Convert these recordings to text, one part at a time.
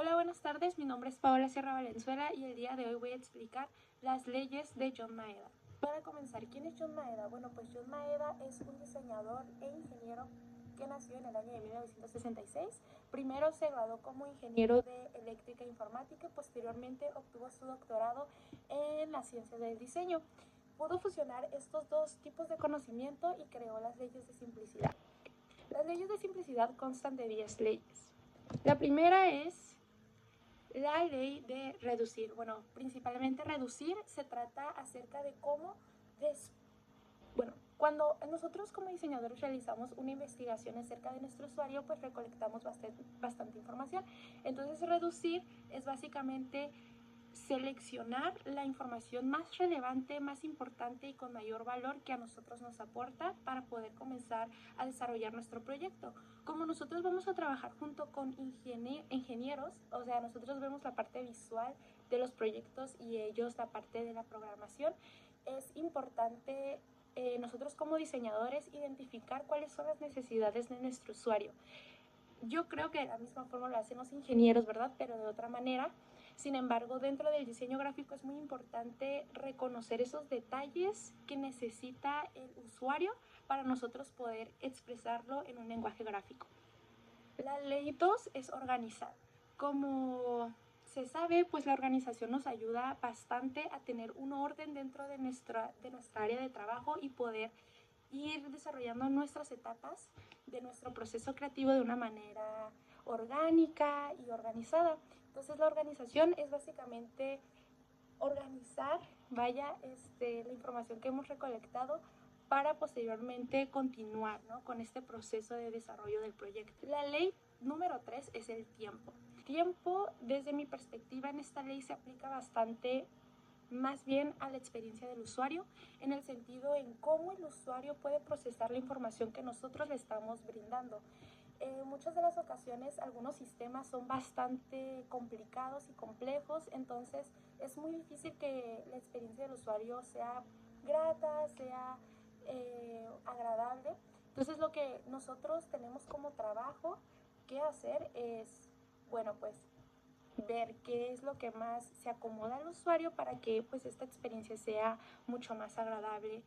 Hola, buenas tardes. Mi nombre es Paola Sierra Valenzuela y el día de hoy voy a explicar las leyes de John Maeda. Para comenzar, ¿quién es John Maeda? Bueno, pues John Maeda es un diseñador e ingeniero que nació en el año de 1966. Primero se graduó como ingeniero de eléctrica e informática y posteriormente obtuvo su doctorado en las ciencias del diseño. Pudo fusionar estos dos tipos de conocimiento y creó las leyes de simplicidad. Las leyes de simplicidad constan de 10 leyes. La primera es la ley de reducir. Bueno, principalmente reducir se trata acerca de cómo cuando nosotros como diseñadores realizamos una investigación acerca de nuestro usuario, pues recolectamos bastante información. Entonces reducir es básicamente seleccionar la información más relevante, más importante y con mayor valor que a nosotros nos aporta para poder comenzar a desarrollar nuestro proyecto. Como nosotros vamos a trabajar junto con ingenieros, o sea, nosotros vemos la parte visual de los proyectos y ellos la parte de la programación, es importante nosotros como diseñadores identificar cuáles son las necesidades de nuestro usuario. Yo creo que de la misma forma lo hacen los ingenieros, ¿verdad? Pero de otra manera. Sin embargo, dentro del diseño gráfico es muy importante reconocer esos detalles que necesita el usuario para nosotros poder expresarlo en un lenguaje gráfico. La ley 2 es organizar. Como se sabe, pues la organización nos ayuda bastante a tener un orden dentro de nuestra área de trabajo y poder ir desarrollando nuestras etapas de nuestro proceso creativo de una manera orgánica y organizada. Entonces la organización es básicamente organizar, la información que hemos recolectado para posteriormente continuar, ¿no?, con este proceso de desarrollo del proyecto. La ley número 3 es el tiempo. Tiempo, desde mi perspectiva, en esta ley se aplica bastante más bien a la experiencia del usuario, en el sentido en cómo el usuario puede procesar la información que nosotros le estamos brindando. En muchas de las ocasiones algunos sistemas son bastante complicados y complejos, entonces es muy difícil que la experiencia del usuario sea grata, sea agradable. Entonces lo que nosotros tenemos como trabajo que hacer es, bueno, pues ver qué es lo que más se acomoda al usuario para que pues esta experiencia sea mucho más agradable,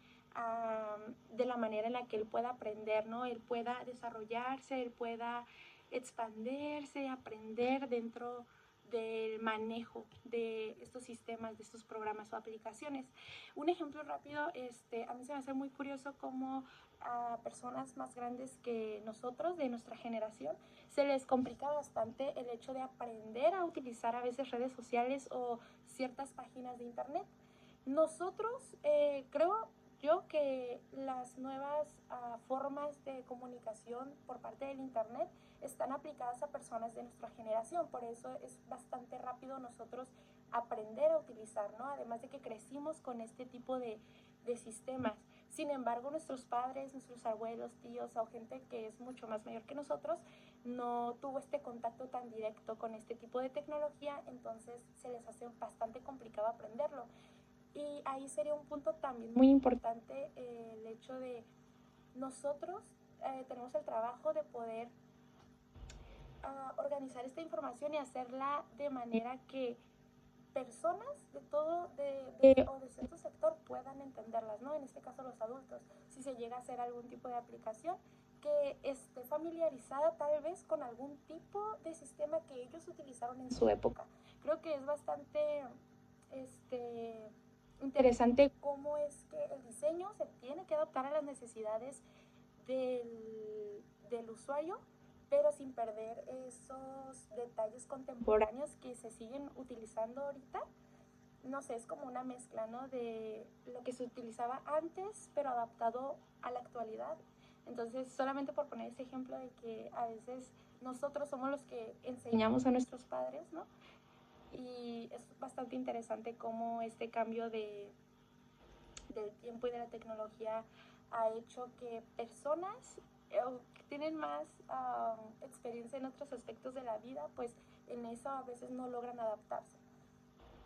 de la manera en la que él pueda aprender, ¿no? Él pueda desarrollarse, él pueda expandirse, aprender dentro del manejo de estos sistemas, de estos programas o aplicaciones. Un ejemplo rápido, a mí se me hace muy curioso cómo a personas más grandes que nosotros, de nuestra generación, se les complica bastante el hecho de aprender a utilizar a veces redes sociales o ciertas páginas de internet. Nosotros, creo yo que las nuevas formas de comunicación por parte del internet están aplicadas a personas de nuestra generación, por eso es bastante rápido nosotros aprender a utilizar, ¿no? Además de que crecimos con este tipo de sistemas. Sin embargo, nuestros padres, nuestros abuelos, tíos o gente que es mucho más mayor que nosotros no tuvo este contacto tan directo con este tipo de tecnología, entonces se les hace bastante complicado aprenderlo. Y ahí sería un punto también muy importante, el hecho de nosotros tenemos el trabajo de poder organizar esta información y hacerla de manera que personas de todo o de cierto sector puedan entenderlas, ¿no? En este caso los adultos, si se llega a hacer algún tipo de aplicación que esté familiarizada tal vez con algún tipo de sistema que ellos utilizaron en su época. Creo que es bastante interesante cómo es que el diseño se tiene que adaptar a las necesidades del usuario, pero sin perder esos detalles contemporáneos que se siguen utilizando ahorita. No sé, es como una mezcla, ¿no?, de lo que se utilizaba antes, pero adaptado a la actualidad. Entonces, solamente por poner ese ejemplo de que a veces nosotros somos los que enseñamos a nuestros padres, ¿no? Y es bastante interesante cómo este cambio del tiempo y de la tecnología ha hecho que personas que tienen más experiencia en otros aspectos de la vida, pues en eso a veces no logran adaptarse.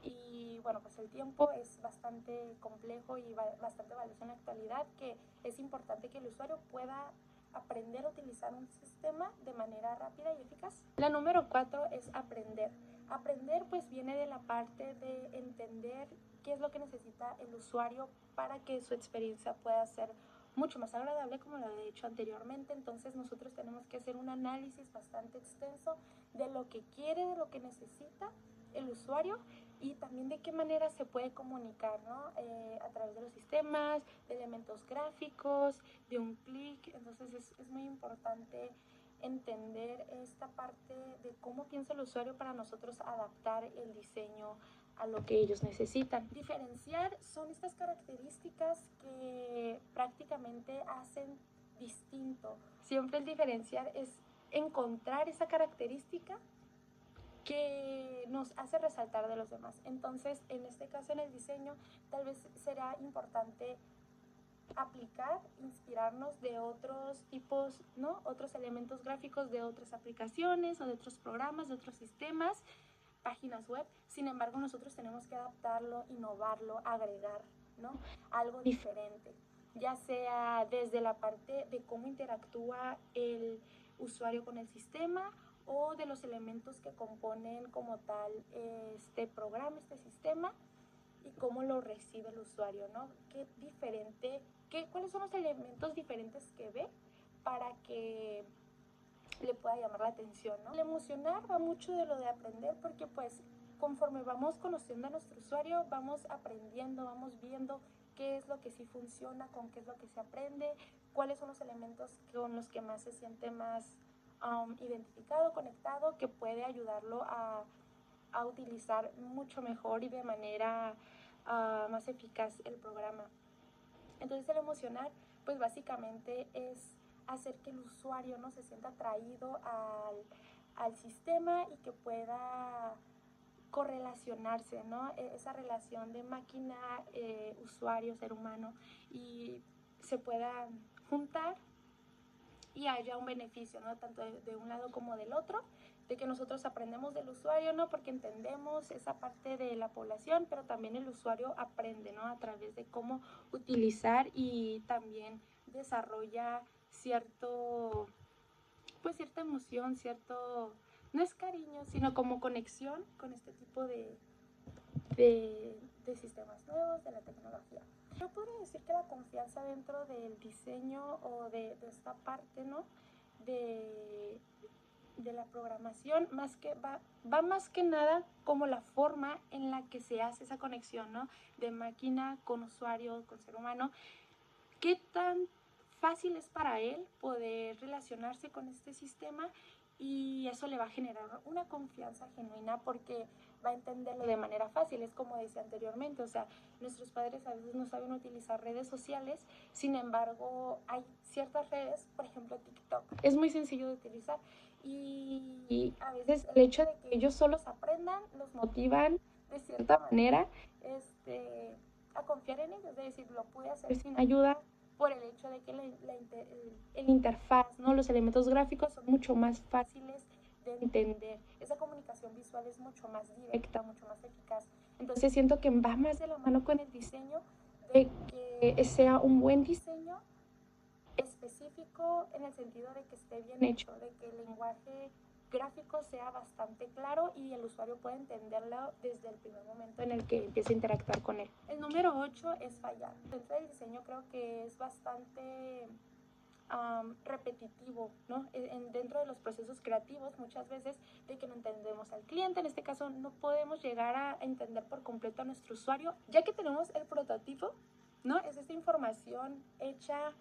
Y bueno, pues el tiempo es bastante complejo y bastante valioso en la actualidad, que es importante que el usuario pueda aprender a utilizar un sistema de manera rápida y eficaz. La número 4 es aprender. Aprender pues viene de la parte de entender qué es lo que necesita el usuario para que su experiencia pueda ser mucho más agradable, como lo he dicho anteriormente. Entonces nosotros tenemos que hacer un análisis bastante extenso de lo que quiere, de lo que necesita el usuario y también de qué manera se puede comunicar, ¿no? A través de los sistemas, de elementos gráficos, de un clic. Entonces es muy importante entender esta parte de cómo piensa el usuario para nosotros adaptar el diseño a lo que ellos necesitan. Diferenciar son estas características que prácticamente hacen distinto. Siempre el diferenciar es encontrar esa característica que nos hace resaltar de los demás. Entonces, en este caso, en el diseño, tal vez será importante aplicar, inspirarnos de otros tipos, ¿no? Otros elementos gráficos de otras aplicaciones o de otros programas, de otros sistemas, páginas web. Sin embargo, nosotros tenemos que adaptarlo, innovarlo, agregar, ¿no? Algo diferente, ya sea desde la parte de cómo interactúa el usuario con el sistema o de los elementos que componen como tal este programa, este sistema, y cómo lo recibe el usuario, ¿no? ¿Cuáles son los elementos diferentes que ve para que le pueda llamar la atención, ¿no? El emocionar va mucho de lo de aprender, porque pues conforme vamos conociendo a nuestro usuario, vamos aprendiendo, vamos viendo qué es lo que sí funciona, con qué es lo que se aprende, cuáles son los elementos con los que más se siente más identificado, conectado, que puede ayudarlo a utilizar mucho mejor y de manera más eficaz el programa. Entonces el emocionar pues básicamente es hacer que el usuario no se sienta atraído al sistema y que pueda correlacionarse, ¿no? Esa relación de máquina, usuario, ser humano, y se puedan juntar y haya un beneficio, ¿no? Tanto de un lado como del otro, de que nosotros aprendemos del usuario, ¿no? Porque entendemos esa parte de la población, pero también el usuario aprende, ¿no? A través de cómo utilizar y también desarrolla pues cierta emoción, no es cariño, sino como conexión con este tipo de sistemas nuevos, de la tecnología. Yo podría decir que la confianza dentro del diseño o de esta parte, ¿no? De la programación, va más que nada como la forma en la que se hace esa conexión, ¿no? De máquina con usuario, con ser humano. ¿Qué tan fácil es para él poder relacionarse con este sistema? Y eso le va a generar una confianza genuina porque va a entenderlo de manera fácil. Es como decía anteriormente, o sea, nuestros padres a veces no saben utilizar redes sociales, sin embargo hay ciertas redes, por ejemplo TikTok, es muy sencillo de utilizar y a veces el hecho de que ellos solos aprendan los motivan de cierta manera a confiar en ellos, es decir, lo pude hacer sin ayuda por el hecho de que el interfaz, ¿no? Los elementos gráficos son mucho más fáciles de entender. Esa comunicación visual es mucho más directa, mucho más eficaz. Entonces siento que va más de la mano con el diseño, de que sea un buen diseño específico en el sentido de que esté bien hecho, de que el lenguaje gráfico sea bastante claro y el usuario pueda entenderlo desde el primer momento en el que empieza a interactuar con él. El número 8 es fallar. Dentro del diseño creo que es bastante repetitivo, ¿no? Dentro de los procesos creativos muchas veces de que no entendemos al cliente, en este caso no podemos llegar a entender por completo a nuestro usuario, ya que tenemos el prototipo, ¿no? Es esta información hecha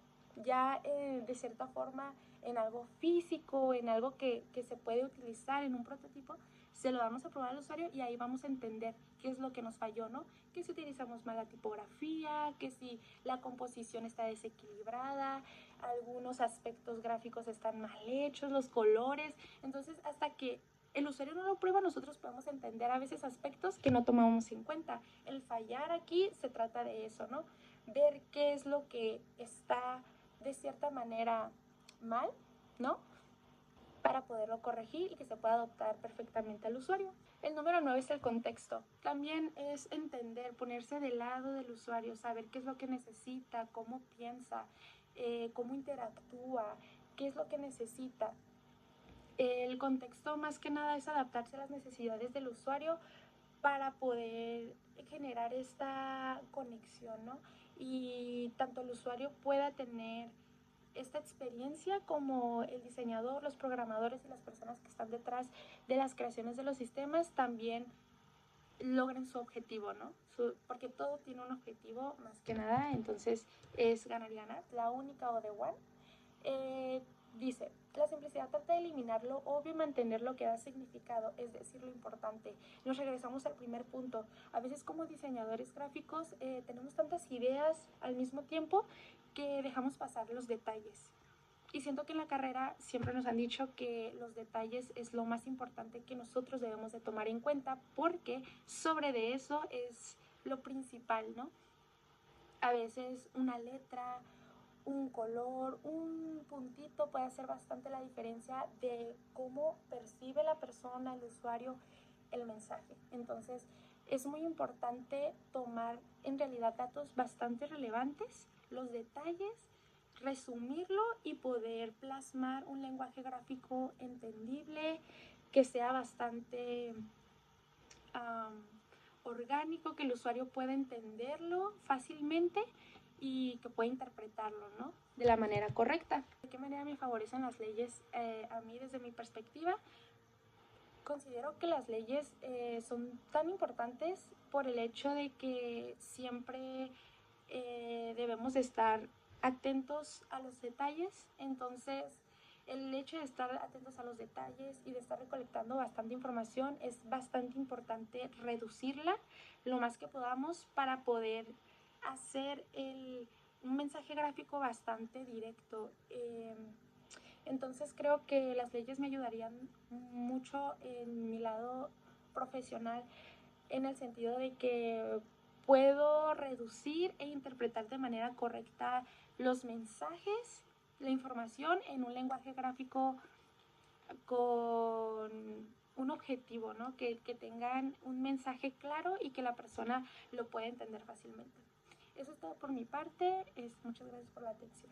ya de cierta forma en algo físico, en algo que se puede utilizar en un prototipo, se lo damos a probar al usuario y ahí vamos a entender qué es lo que nos falló, ¿no? Que si utilizamos mala tipografía, que si la composición está desequilibrada, algunos aspectos gráficos están mal hechos, los colores. Entonces, hasta que el usuario no lo prueba, nosotros podemos entender a veces aspectos que no tomamos en cuenta. El fallar aquí se trata de eso, ¿no? Ver qué es lo que está de cierta manera mal, ¿no? Para poderlo corregir y que se pueda adaptar perfectamente al usuario. El número 9 es el contexto. También es entender, ponerse del lado del usuario, saber qué es lo que necesita, cómo piensa, cómo interactúa, qué es lo que necesita. El contexto más que nada es adaptarse a las necesidades del usuario para poder generar esta conexión, ¿no? Y tanto el usuario pueda tener esta experiencia como el diseñador, los programadores y las personas que están detrás de las creaciones de los sistemas también logren su objetivo, ¿no? Porque todo tiene un objetivo más que nada, entonces es ganar y ganar, la única o de one. Dice, la simplicidad trata de eliminar lo obvio y mantener lo que da significado, es decir, lo importante. Nos regresamos al primer punto. A veces como diseñadores gráficos tenemos tantas ideas al mismo tiempo que dejamos pasar los detalles. Y siento que en la carrera siempre nos han dicho que los detalles es lo más importante que nosotros debemos de tomar en cuenta porque sobre de eso es lo principal, ¿no? A veces una letra, un color, un puntito puede hacer bastante la diferencia de cómo percibe la persona, el usuario, el mensaje. Entonces es muy importante tomar en realidad datos bastante relevantes, los detalles, resumirlo y poder plasmar un lenguaje gráfico entendible, que sea bastante orgánico, que el usuario pueda entenderlo fácilmente y que pueda interpretarlo, ¿no? De la manera correcta. ¿De qué manera me favorecen las leyes a mí desde mi perspectiva? Considero que las leyes son tan importantes por el hecho de que siempre debemos estar atentos a los detalles. Entonces, el hecho de estar atentos a los detalles y de estar recolectando bastante información es bastante importante reducirla lo más que podamos para poder hacer un mensaje gráfico bastante directo. Entonces creo que las leyes me ayudarían mucho en mi lado profesional en el sentido de que puedo reducir e interpretar de manera correcta los mensajes, la información en un lenguaje gráfico con un objetivo, ¿no? Que tengan un mensaje claro y que la persona lo pueda entender fácilmente. Eso es todo por mi parte. Muchas gracias por la atención.